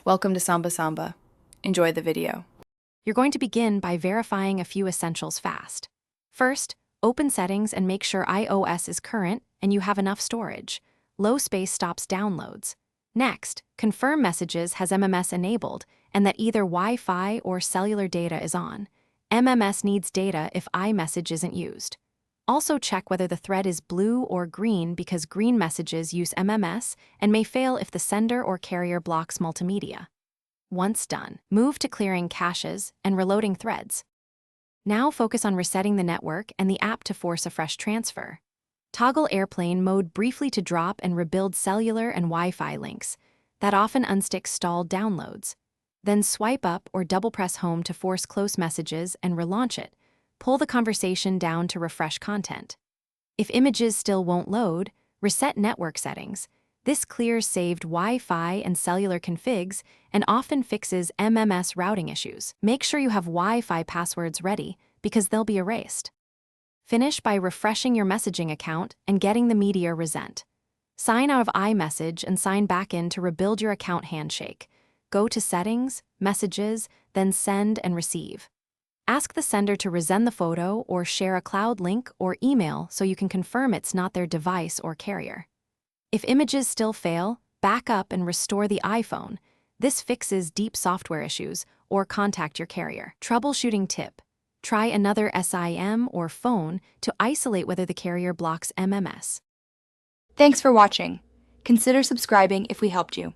Welcome to Samba Samba. Enjoy the video. You're going to begin by verifying a few essentials fast. First, open settings and make sure iOS is current and you have enough storage. Low space stops downloads. Next, confirm Messages has MMS enabled and that either Wi-Fi or cellular data is on. MMS needs data if iMessage isn't used. Also check whether the thread is blue or green because green messages use MMS and may fail if the sender or carrier blocks multimedia. Once done, move to clearing caches and reloading threads. Now focus on resetting the network and the app to force a fresh transfer. Toggle airplane mode briefly to drop and rebuild cellular and Wi-Fi links. That often unsticks stalled downloads. Then swipe up or double press home to force close messages and relaunch it. Pull the conversation down to refresh content. If images still won't load, reset network settings. This clears saved Wi-Fi and cellular configs and often fixes MMS routing issues. Make sure you have Wi-Fi passwords ready because they'll be erased. Finish by refreshing your messaging account and getting the media resent. Sign out of iMessage and sign back in to rebuild your account handshake. Go to Settings, Messages, then Send and Receive. Ask the sender to resend the photo or share a cloud link or email so you can confirm it's not their device or carrier. If images still fail, back up and restore the iPhone. This fixes deep software issues, or contact your carrier. Troubleshooting tip: try another SIM or phone to isolate whether the carrier blocks MMS. Thanks for watching. Consider subscribing if we helped you.